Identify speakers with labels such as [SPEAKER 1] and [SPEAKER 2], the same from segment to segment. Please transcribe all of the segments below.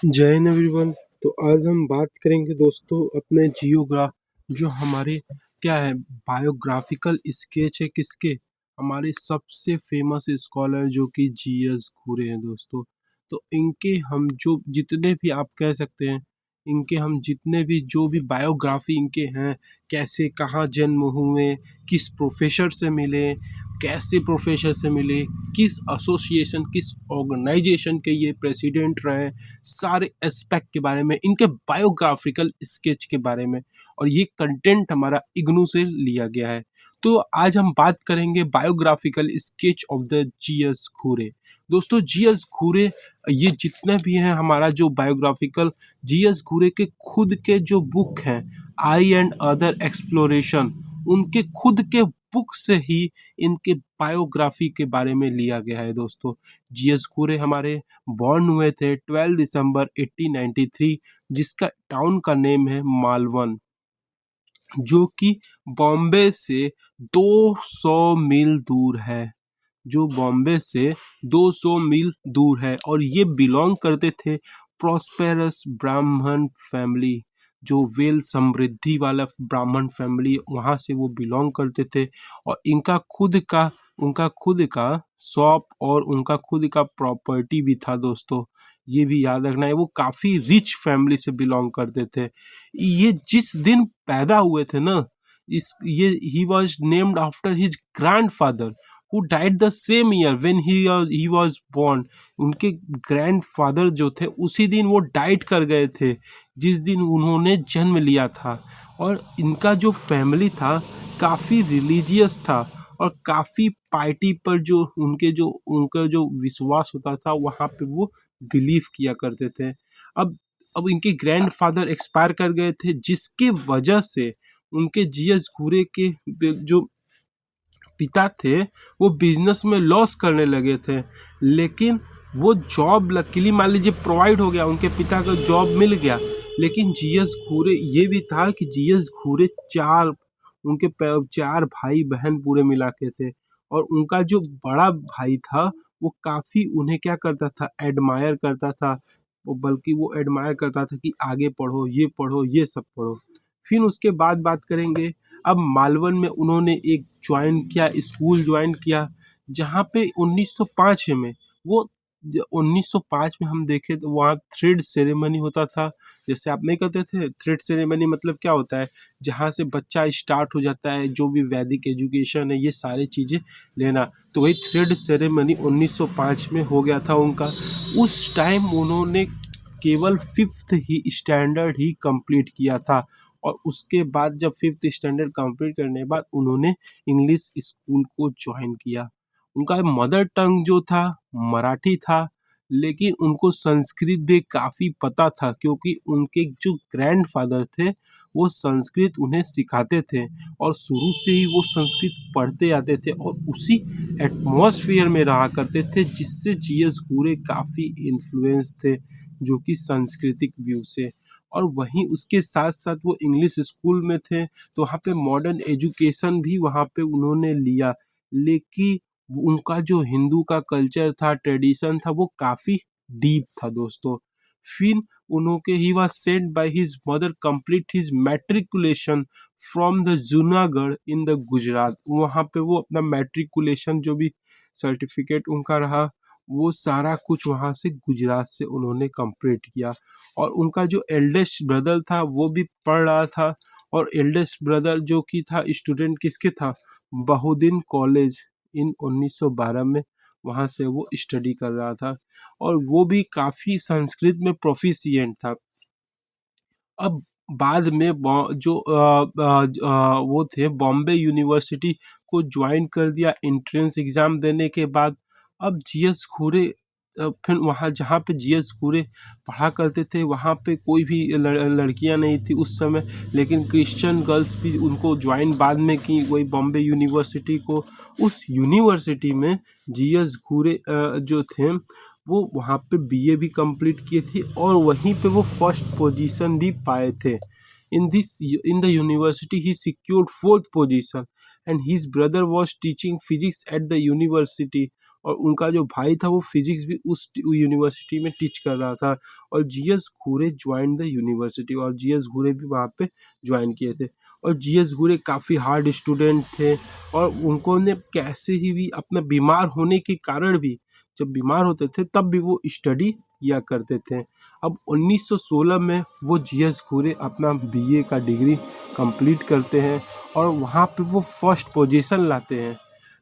[SPEAKER 1] जय हिंद एवरीवन। तो आज हम बात करेंगे दोस्तों अपने जो हमारे क्या है बायोग्राफिकल स्केच है किसके, हमारे सबसे फेमस स्कॉलर जो कि जीएस घूरे हैं दोस्तों। तो इनके हम जो जितने भी आप कह सकते हैं, इनके हम जितने भी जो भी बायोग्राफी इनके हैं, कैसे कहाँ जन्म हुए, किस प्रोफेसर से मिले, कैसे प्रोफेसर से मिले, किस एसोसिएशन किस ऑर्गेनाइजेशन के ये प्रेसिडेंट रहे, सारे एस्पेक्ट के बारे में, इनके बायोग्राफिकल स्केच के बारे में। और ये कंटेंट हमारा इग्नू से लिया गया है। तो आज हम बात करेंगे biographical sketch of the GS घूरे। दोस्तों जीएस घूरे, ये जितने भी हैं हमारा जो बायोग्राफिकल जीएस घूरे के खुद के जो बुक हैं, आई एंड अदर एक्सप्लोरेशन, उनके खुद के बुक से ही इनके बायोग्राफी के बारे में लिया गया है दोस्तों। जीएस घूरे हमारे बॉर्न हुए थे 12 दिसंबर 1893, जिसका टाउन का नेम है मालवन, जो कि बॉम्बे से 200 मील दूर है। जो बॉम्बे से 200 मील दूर है, और ये बिलोंग करते थे प्रॉस्पेरस ब्राह्मण फैमिली, जो वेल समृद्धि वाला ब्राह्मण फैमिली, वहाँ से वो बिलोंग करते थे। और उनका खुद का शॉप और उनका खुद का प्रॉपर्टी भी था दोस्तों। ये भी याद रखना है, वो काफ़ी रिच फैमिली से बिलोंग करते थे। ये जिस दिन पैदा हुए थे ना, इस ये he was named after his grandfather who died the same year when he was born। उनके ग्रैंडफादर जो थे उसी दिन वो डाइट कर गए थे जिस दिन उन्होंने जन्म लिया था। और इनका जो फैमिली था काफ़ी रिलीजियस था, और काफ़ी पार्टी पर जो उनका जो विश्वास होता था वहाँ पे वो बिलीव किया करते थे। अब इनके ग्रैंडफादर एक्सपायर कर गए थे, जिसके वजह से उनके जीएस घूरे के जो पिता थे वो बिजनेस में लॉस करने लगे थे। लेकिन वो जॉब लकीली मान लीजिए प्रोवाइड हो गया, उनके पिता का जॉब मिल गया। लेकिन जीएस घूरे ये भी था कि जीएस घूरे चार भाई बहन पूरे मिला के थे। और उनका जो बड़ा भाई था वो काफ़ी उन्हें क्या करता था, एडमायर करता था। बल्कि वो एडमायर करता था कि आगे पढ़ो ये सब पढ़ो। फिर उसके बाद बात करेंगे, अब मालवन में उन्होंने एक स्कूल ज्वाइन किया, जहाँ पे 1905 में वो 1905 में हम देखें तो वहाँ थ्रेड सेरेमनी होता था। जैसे आप नहीं कहते थे थ्रेड सेरेमनी मतलब क्या होता है, जहाँ से बच्चा स्टार्ट हो जाता है जो भी वैदिक एजुकेशन है ये सारी चीज़ें लेना। तो वही थ्रेड सेरेमनी 1905 में हो गया था उनका। उस टाइम उन्होंने केवल फिफ्थ ही स्टैंडर्ड ही कंप्लीट किया था। और उसके बाद जब फिफ्थ स्टैंडर्ड कंप्लीट करने के बाद उन्होंने इंग्लिश स्कूल को ज्वाइन किया। उनका मदर टंग जो था मराठी था, लेकिन उनको संस्कृत भी काफ़ी पता था, क्योंकि उनके जो ग्रैंडफादर थे वो संस्कृत उन्हें सिखाते थे। और शुरू से ही वो संस्कृत पढ़ते आते थे और उसी एटमॉस्फेयर में रहा करते थे, जिससे जीएस घूरे काफ़ी इन्फ्लुएंस थे जो कि सांस्कृतिक व्यू से। और वहीं उसके साथ साथ वो इंग्लिश स्कूल में थे, तो वहाँ पे मॉडर्न एजुकेशन भी वहाँ पे उन्होंने लिया। लेकिन उनका जो हिंदू का कल्चर था, ट्रेडिशन था, वो काफ़ी डीप था दोस्तों। फिर उन्होंने he was sent by his mother complete his matriculation from the Junagadh in the Gujarat. वहाँ पे वो अपना मैट्रिकुलेशन जो भी सर्टिफिकेट उनका रहा वो सारा कुछ वहाँ से गुजरात से उन्होंने कंप्लीट किया। और उनका जो एल्डेस्ट ब्रदर था वो भी पढ़ रहा था, और एल्डेस्ट ब्रदर जो कि था स्टूडेंट किसके था, बहुदीन कॉलेज इन 1912 में, वहाँ से वो स्टडी कर रहा था। और वो भी काफ़ी संस्कृत में प्रोफिशिएंट था। अब बाद में वो थे बॉम्बे यूनिवर्सिटी को ज्वाइन कर दिया एंट्रेंस एग्ज़ाम देने के बाद। अब जीएस घूरे फिर वहाँ जहाँ पे जीएस घूरे पढ़ा करते थे वहाँ पे कोई भी लड़कियाँ नहीं थी उस समय, लेकिन क्रिश्चियन गर्ल्स भी उनको ज्वाइन बाद में की वही बॉम्बे यूनिवर्सिटी को। उस यूनिवर्सिटी में जीएस घूरे जो थे वो वहाँ पे बीए भी कंप्लीट किए थे, और वहीं पे वो फर्स्ट पोजीशन भी पाए थे। In the university he secured fourth position, and his brother was teaching physics at the university. और उनका जो भाई था वो फिजिक्स भी उस यूनिवर्सिटी में टीच कर रहा था। और जीएस घूरे ज्वाइन द यूनिवर्सिटी, और जीएस घूरे भी वहाँ पे ज्वाइन किए थे। और जीएस घूरे काफ़ी हार्ड स्टूडेंट थे, और उनको ने कैसे ही भी अपना बीमार होने के कारण भी, जब बीमार होते थे तब भी वो स्टडी किया करते थे। अब 1916 में वो जीएस घूरे अपना बीए का डिग्री कंप्लीट करते हैं, और वहाँ पे वो फर्स्ट पोजीशन लाते हैं।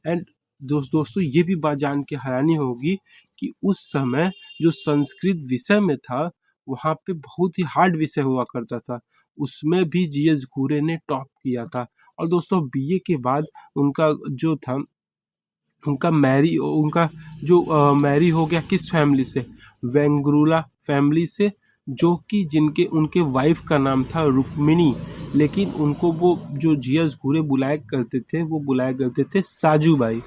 [SPEAKER 1] एंड दोस्तों ये भी बात जान के हैरानी होगी कि उस समय जो संस्कृत विषय में था, वहाँ पे बहुत ही हार्ड विषय हुआ करता था, उसमें भी जीएस घूरे ने टॉप किया था। और दोस्तों बीए के बाद उनका जो था, उनका जो मैरी हो गया किस फैमिली से, वेंगुर्ला फैमिली से, जो कि जिनके उनके वाइफ का नाम था रुक्मिणी, लेकिन उनको वो जो जीएस घूरे बुलाया करते थे वो बुलाया करते थे साजूबाई,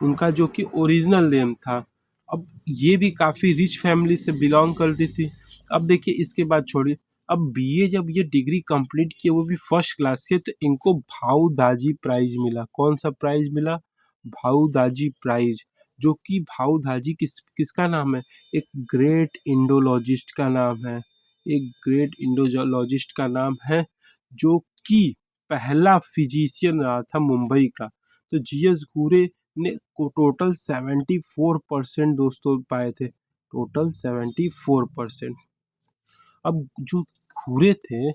[SPEAKER 1] उनका जो कि ओरिजिनल नेम था। अब ये भी काफ़ी रिच फैमिली से बिलोंग करती थी। अब देखिए इसके बाद छोड़िए, अब बीए जब ये डिग्री कंप्लीट किए वो भी फर्स्ट क्लास के, तो इनको भाऊ दाजी प्राइज मिला। कौन सा प्राइज मिला? भाऊ दाजी प्राइज। जो कि भाऊ दाजी किसका नाम है? एक ग्रेट इंडोलॉजिस्ट का नाम है, एक ग्रेट इंडोलॉजिस्ट का नाम है, जो कि पहला फिजिशियन रहा था मुंबई का। तो जीएस घूरे ने को टोटल 74% दोस्तों पाए थे, टोटल 74%। अब जो घूरे थे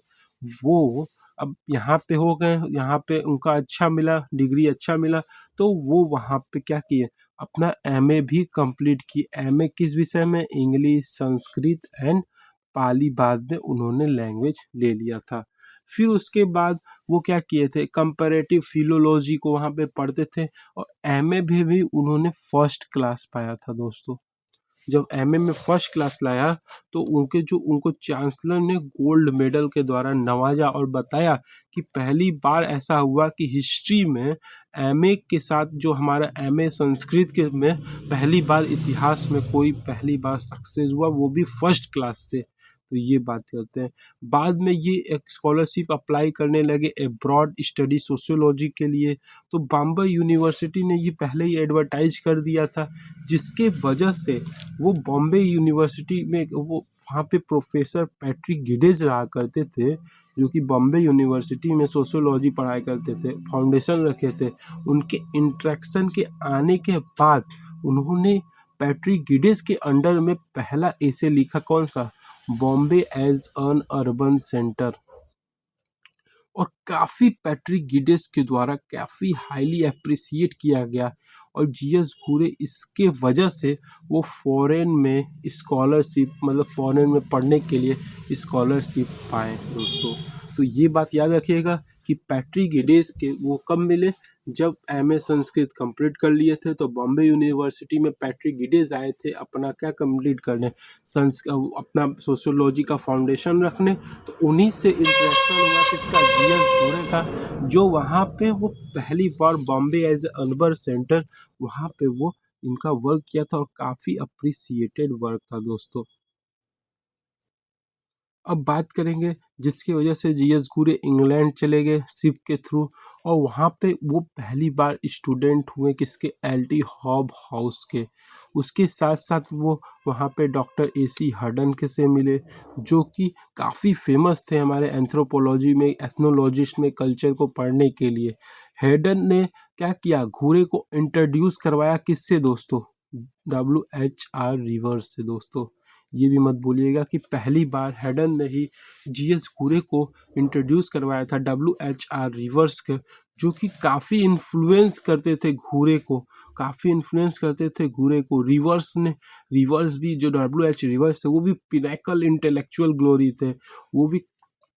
[SPEAKER 1] वो अब यहाँ पे हो गए, यहाँ पे उनका अच्छा मिला, डिग्री अच्छा मिला, तो वो वहाँ पे क्या किए, अपना एमए भी कंप्लीट की। एमए किस विषय में? इंग्लिश, संस्कृत एंड पाली, बाद में उन्होंने लैंग्वेज ले लिया था। फिर उसके बाद वो क्या किए थे, कंपैरेटिव फिलोलॉजी को वहाँ पे पढ़ते थे, और एमए भी उन्होंने फर्स्ट क्लास पाया था दोस्तों। जब एमए में फर्स्ट क्लास लाया तो उनको चांसलर ने गोल्ड मेडल के द्वारा नवाजा, और बताया कि पहली बार ऐसा हुआ कि हिस्ट्री में एमए के साथ, जो हमारा एमए संस्कृत के में पहली बार इतिहास में कोई पहली बार सक्सेस हुआ, वो भी फर्स्ट क्लास से। तो ये बात करते हैं। बाद में ये एक स्कॉलरशिप अप्लाई करने लगे अब्रॉड स्टडी सोशियोलॉजी के लिए। तो बॉम्बे यूनिवर्सिटी ने ये पहले ही एडवर्टाइज कर दिया था, जिसके वजह से वो बॉम्बे यूनिवर्सिटी में वो वहाँ पे प्रोफेसर पैट्रिक गिडेज रहा करते थे, जो कि बॉम्बे यूनिवर्सिटी में सोशियोलॉजी पढ़ाया करते थे, फाउंडेशन रखे थे। उनके इंट्रैक्शन के आने के बाद उन्होंने पैट्रिक गिडेज के अंडर में पहला एसे लिखा, कौन सा? Bombay as an urban centre. और काफ़ी पैट्रिक गिडेस के द्वारा काफ़ी हाईली अप्रिसिएट किया गया, और जीएस घूरे इसके वजह से वो फॉरेन में स्कॉलरशिप, मतलब फॉरेन में पढ़ने के लिए स्कॉलरशिप पाए दोस्तों। तो ये बात याद रखिएगा कि पैट्रिक गिडेस के वो कब मिले, जब एमए संस्कृत कंप्लीट कर लिए थे, तो बॉम्बे यूनिवर्सिटी में पैट्रिक गिडेस आए थे अपना क्या कंप्लीट करने, अपना सोशियोलॉजी का फाउंडेशन रखने। तो उन्हीं से इंट्रैक्शन हुआ किसका? जीएस घूरे का, जो वहाँ पे वो पहली बार Bombay as a urban centre, वहाँ पे वो इनका वर्क किया था, और काफ़ी अप्रिसिएटेड वर्क था दोस्तों। अब बात करेंगे जिसकी वजह से जीएस घूरे इंग्लैंड चले गए शिप के थ्रू, और वहाँ पे वो पहली बार स्टूडेंट हुए किसके? एलटी हॉब हाउस के। उसके साथ साथ वो वहाँ पे डॉक्टर एसी हर्डन के से मिले, जो कि काफ़ी फेमस थे हमारे एंथ्रोपोलॉजी में, एथनोलॉजिस्ट में, कल्चर को पढ़ने के लिए। हर्डन ने क्या किया? घूरे को इंट्रोड्यूस करवाया किससे दोस्तों? WHR रिवर्स से दोस्तों। ये भी मत भूलिएगा कि पहली बार हेडन ने ही जीएस घूरे को इंट्रोड्यूस करवाया था WHR रिवर्स के, जो कि काफ़ी इन्फ्लुएंस करते थे घूरे को, काफ़ी इन्फ्लुएंस करते थे घूरे को। रिवर्स भी, जो WH रिवर्स थे, वो भी पिनेकल इंटेलेक्चुअल ग्लोरी थे। वो भी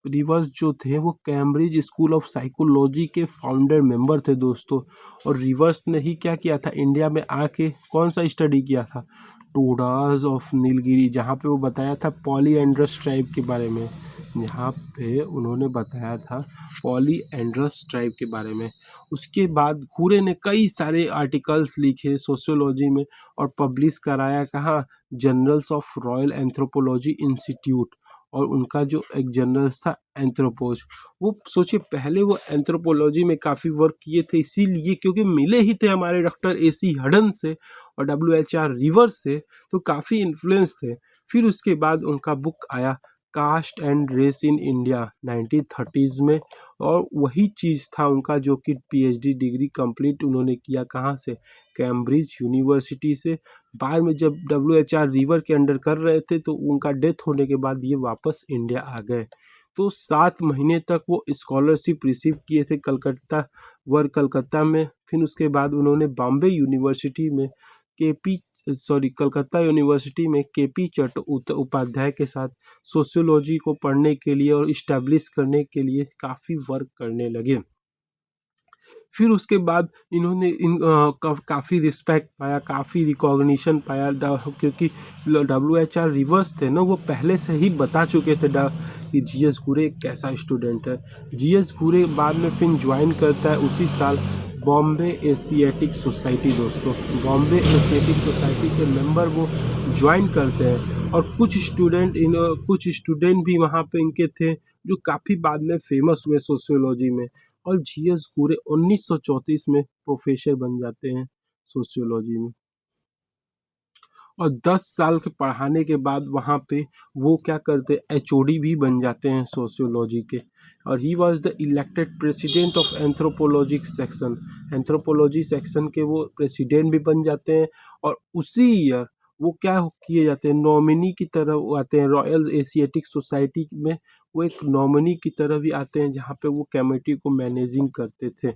[SPEAKER 1] रिवर्स जो थे वो कैम्ब्रिज स्कूल ऑफ साइकोलॉजी के फाउंडर मेंबर थे दोस्तों। और रिवर्स ने ही क्या किया था, इंडिया में आके कौन सा स्टडी किया था? टोडास ऑफ नीलगिरी, जहाँ पे वो बताया था पॉलीएंड्रस ट्राइब के बारे में। यहाँ पे उन्होंने बताया था पॉलीएंड्रस ट्राइब के बारे में। उसके बाद घूरे ने कई सारे आर्टिकल्स लिखे सोशियोलॉजी में, और पब्लिश कराया कहाँ? Journals of royal anthropology institute. और उनका जो एक जर्नल था एंथ्रोपोज। वो सोचिए पहले वो एंथ्रोपोलॉजी में काफ़ी वर्क किए थे, इसीलिए क्योंकि मिले ही थे हमारे डॉक्टर AC हडन से और WHR रिवर्स से, तो काफ़ी इन्फ्लुएंस थे। फिर उसके बाद उनका बुक आया caste and race in India 1930s में, और वही चीज़ था उनका जो कि PhD डिग्री कंप्लीट उन्होंने किया कहाँ से, कैम्ब्रिज यूनिवर्सिटी से। बाद में जब WHR रिवर के अंडर कर रहे थे तो उनका डेथ होने के बाद ये वापस इंडिया आ गए। तो 7 महीने तक वो स्कॉलरशिप रिसीव किए थे कलकत्ता में। फिर उसके बाद उन्होंने बॉम्बे यूनिवर्सिटी में कलकत्ता यूनिवर्सिटी में KP उपाध्याय के साथ सोशियोलॉजी को पढ़ने के लिए और इस्टेब्लिश करने के लिए काफ़ी वर्क करने लगे। फिर उसके बाद इन्होंने काफ़ी रिस्पेक्ट पाया, काफ़ी रिकॉग्निशन पाया, क्योंकि WHR रिवर्स थे ना, वो पहले से ही बता चुके थे कि GS घुरे कैसा स्टूडेंट है। GS घुरे बाद में फिर ज्वाइन करता है उसी साल बॉम्बे एशियाटिक सोसाइटी। दोस्तों बॉम्बे एशियाटिक सोसाइटी के मेंबर वो ज्वाइन करते हैं, और कुछ स्टूडेंट भी वहाँ पे इनके थे जो काफ़ी बाद में फेमस हुए सोशियोलॉजी में। और GS घुरे 1934 में प्रोफेसर बन जाते हैं सोशियोलॉजी में, और 10 साल के पढ़ाने के बाद वहाँ पे वो क्या करते HOD भी बन जाते हैं सोशियोलॉजी के। और he was the elected president of anthropology section. Anthropology section के वो प्रेसिडेंट भी बन जाते हैं, और उसी ईयर वो क्या किए जाते हैं, नॉमिनी की तरह वो आते हैं रॉयल एशियाटिक सोसाइटी में। वो एक नॉमिनी की तरह भी आते हैं जहाँ पे वो कमेटी को मैनेजिंग करते थे।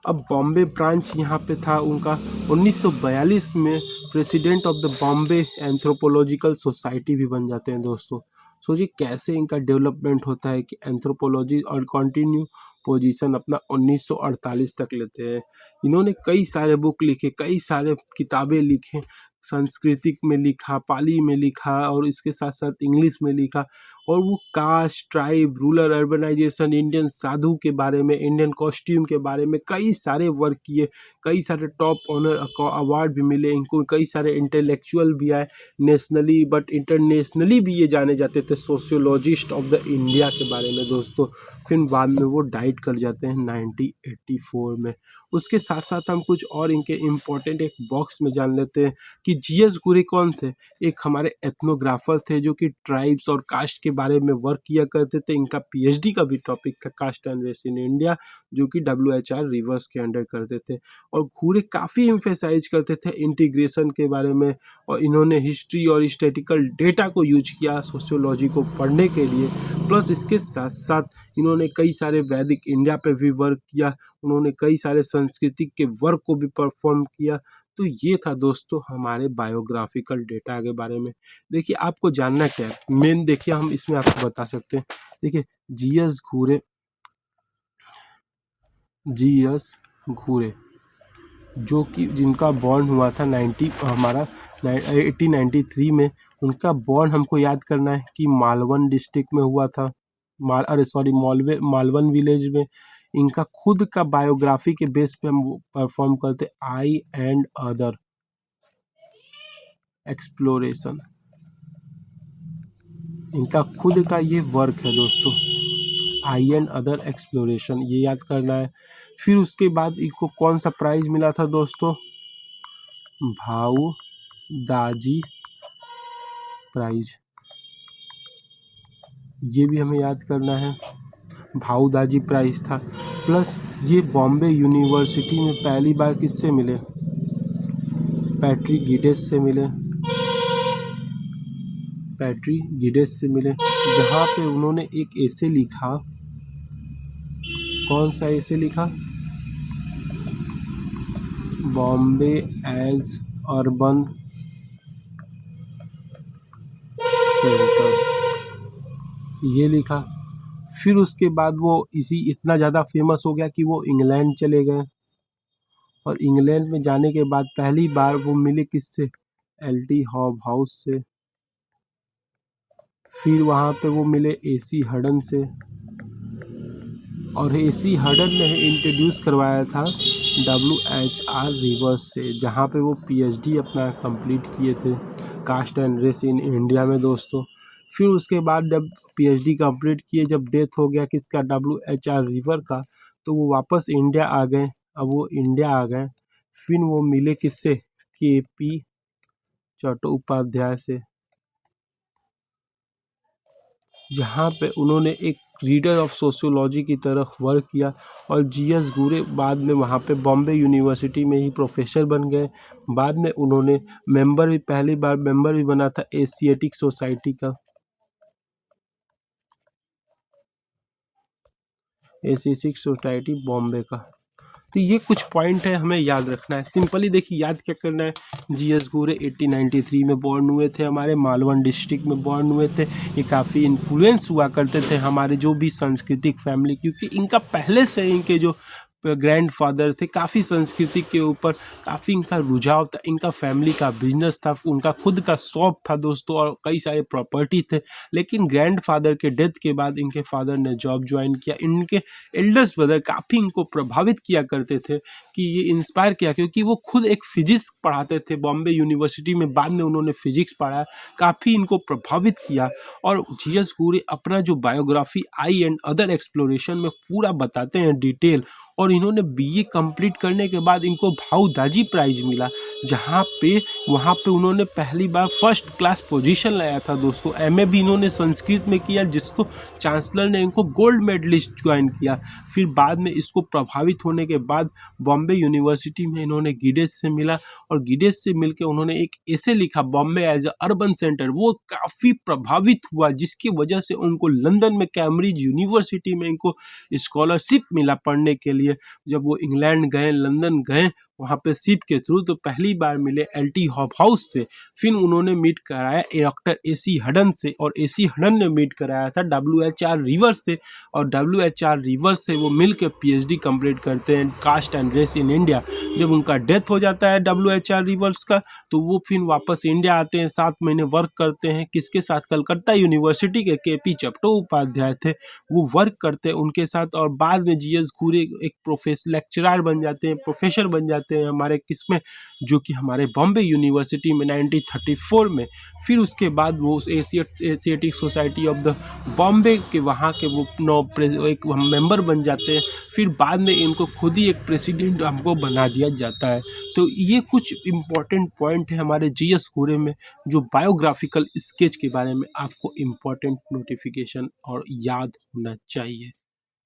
[SPEAKER 1] अब बॉम्बे ब्रांच यहाँ पे था उनका। 1942 में president of the Bombay anthropological society भी बन जाते हैं। दोस्तों सोचिए कैसे इनका डेवलपमेंट होता है कि एंथ्रोपोलॉजी और कंटिन्यू पोजीशन अपना 1948 तक लेते हैं। इन्होंने कई सारे बुक लिखे, कई सारे किताबें लिखे, संस्कृतिक में लिखा, पाली में लिखा, और इसके साथ साथ इंग्लिश में लिखा। और वो caste, tribe, rural urbanisation, Indian sadhu के बारे में, इंडियन कॉस्ट्यूम के बारे में कई सारे वर्क किए। कई सारे टॉप ऑनर अवार्ड भी मिले इनको, कई सारे इंटेलेक्चुअल भी आए नेशनली बट इंटरनेशनली भी ये जाने जाते थे सोशियोलॉजिस्ट ऑफ द इंडिया के बारे में। दोस्तों फिर बाद में वो डाइट कर जाते हैं 1984 में। उसके साथ साथ हम कुछ और इनके इम्पोर्टेंट एक बॉक्स में जान लेते हैं कि GS घुरे कौन थे। एक हमारे एथनोग्राफर थे जो कि ट्राइब्स और कास्ट के बारे में वर्क किया करते थे। इनका PhD का भी टॉपिक था caste and race in India, जो कि WHR रिवर्स के अंडर करते थे। और घुरे काफ़ी एम्फेसाइज करते थे इंटीग्रेशन के बारे में, और इन्होंने हिस्ट्री और हिस्टोरिकल डेटा को यूज किया सोशियोलॉजी को पढ़ने के लिए। प्लस इसके साथ साथ इन्होंने कई सारे वैदिक इंडिया पे भी वर्क किया, उन्होंने कई सारे सांस्कृतिक के वर्क को भी परफॉर्म किया। तो ये था दोस्तों हमारे बायोग्राफिकल डेटा के बारे में। देखिए आपको जानना क्या है मेन, देखिए हम इसमें आपको बता सकते हैं। देखिए GS घुरे जो कि जिनका बॉर्न हुआ था 1893 में। उनका बॉर्न हमको याद करना है कि मालवन डिस्ट्रिक्ट में हुआ था, मालवन विलेज में। इनका खुद का बायोग्राफी के बेस पे हम परफॉर्म करते आई एंड अदर एक्सप्लोरेशन। इनका खुद का ये वर्क है दोस्तों, आई एंड अदर एक्सप्लोरेशन, ये याद करना है। फिर उसके बाद इनको कौन सा प्राइज मिला था दोस्तों, भाऊ दाजी प्राइज, ये भी हमें याद करना है। भाऊ दाजी प्राइज था। प्लस ये बॉम्बे यूनिवर्सिटी में पहली बार किससे मिले, पैट्रिक गिडेस से मिले, जहाँ पे उन्होंने एक ऐसे लिखा, कौन सा ऐसे लिखा, बॉम्बे एज अर्बन सेंटर, ये लिखा। फिर उसके बाद वो इतना ज़्यादा फेमस हो गया कि वो इंग्लैंड चले गए, और इंग्लैंड में जाने के बाद पहली बार वो मिले किससे, LT हाउस से। फिर वहाँ पे वो मिले AC हडन से, और AC हडन ने इंट्रोड्यूस करवाया था WHR रिवर्स से, जहाँ पे वो PhD अपना कंप्लीट किए थे caste and race in India में। दोस्तों फिर उसके बाद जब पीएचडी कंप्लीट किए, जब डेथ हो गया किसका, WHR रिवर का, तो वो वापस इंडिया आ गए। अब वो इंडिया आ गए, फिर वो मिले किससे, KP चट्टोपाध्याय से, जहाँ पे उन्होंने एक रीडर ऑफ सोशियोलॉजी की तरह वर्क किया। और GS घूरे बाद में वहाँ पे बॉम्बे यूनिवर्सिटी में ही प्रोफेसर बन गए। बाद में उन्होंने मेंबर भी, पहली बार मेंबर भी बना था एशियाटिक सोसाइटी का, एशियाटिक सोसाइटी बॉम्बे का। तो ये कुछ पॉइंट है, हमें याद रखना है। सिंपली देखिए, याद क्या करना है, GS घूरे 1893 में बॉर्न हुए थे, हमारे मालवन डिस्ट्रिक्ट में बॉर्न हुए थे। ये काफ़ी इन्फ्लुएंस हुआ करते थे हमारे जो भी सांस्कृतिक फैमिली, क्योंकि इनका पहले से इनके जो ग्रैंड फादर थे, काफ़ी संस्कृति के ऊपर काफ़ी इनका रुझाव था। इनका फैमिली का बिजनेस था, उनका खुद का शॉप था दोस्तों, और कई सारे प्रॉपर्टी थे। लेकिन ग्रैंड फादर के डेथ के बाद इनके फादर ने जॉब ज्वाइन किया। इनके एल्डर्स ब्रदर काफ़ी इनको प्रभावित किया करते थे, कि ये इंस्पायर किया, क्योंकि वो खुद एक फिजिक्स पढ़ाते थे बॉम्बे यूनिवर्सिटी में। बाद में उन्होंने फिजिक्स पढ़ाया, काफ़ी इनको प्रभावित किया। और GS घूरे अपना जो biography I and other exploration में पूरा बताते हैं डिटेल। और इन्होंने BA कंप्लीट करने के बाद इनको भाऊ दाजी प्राइज मिला, जहाँ पे वहाँ पे उन्होंने पहली बार फर्स्ट क्लास पोजीशन लाया था दोस्तों। MA भी इन्होंने संस्कृत में किया, जिसको चांसलर ने इनको गोल्ड मेडलिस्ट ज्वाइन किया। फिर बाद में इसको प्रभावित होने के बाद बॉम्बे यूनिवर्सिटी में इन्होंने गिडेज से मिला, और गिडेज से मिलकर उन्होंने एक ऐसे लिखा, Bombay as a urban centre. वो काफ़ी प्रभावित हुआ, जिसकी वजह से उनको लंदन में कैम्ब्रिज यूनिवर्सिटी में इनको स्कॉलरशिप मिला पढ़ने के लिए। जब वो इंग्लैंड गए, लंदन गए, वहाँ पे शिप के थ्रू तो पहली बार मिले LT हॉपहाउस से। फिर उन्होंने मीट कराया डॉक्टर AC हडन से, और AC हडन ने मीट कराया था WHR रिवर से। और WHR रिवर से वो मिल के PhD कंप्लीट करते हैं, caste and race in India. जब उनका डेथ हो जाता है WHR रिवर्स का, तो वो फिर वापस इंडिया आते हैं, 7 महीने वर्क करते हैं किसके साथ, कलकत्ता यूनिवर्सिटी के KP चट्टोपाध्याय थे, वो वर्क करते हैं उनके साथ। और बाद में GS घूरे एक प्रोफेसर लेक्चरर बन जाते हैं, प्रोफेसर बन जाते हैं हमारे किसमें, जो कि हमारे बॉम्बे यूनिवर्सिटी में 1934 में। फिर उसके बाद वो Asiatic society of the Bombay के वहाँ के वो एक मेंबर बन जाते हैं। फिर बाद में इनको खुद ही एक प्रेसिडेंट हमको बना दिया जाता है। तो ये कुछ इम्पोर्टेंट पॉइंट है हमारे GS घूरे में, जो बायोग्राफिकल स्केच के बारे में आपको इम्पोर्टेंट नोटिफिकेशन और याद होना चाहिए।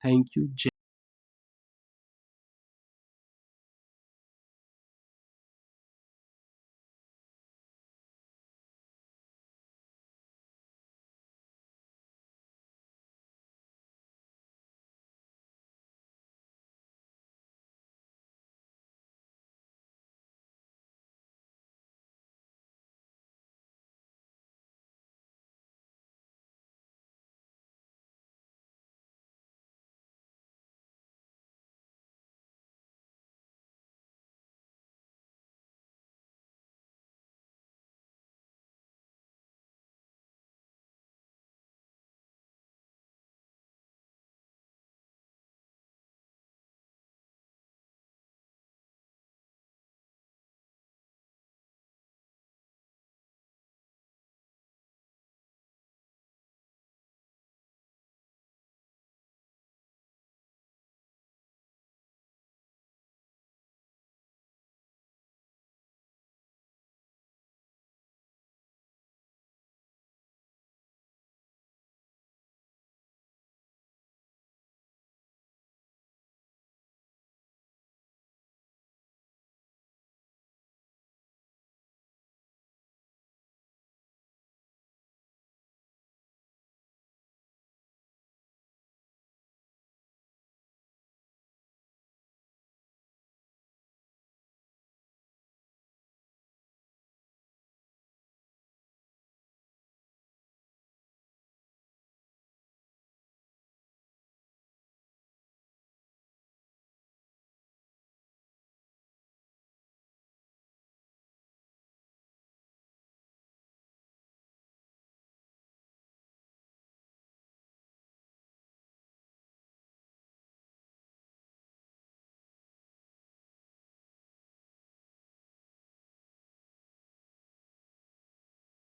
[SPEAKER 1] Thank you.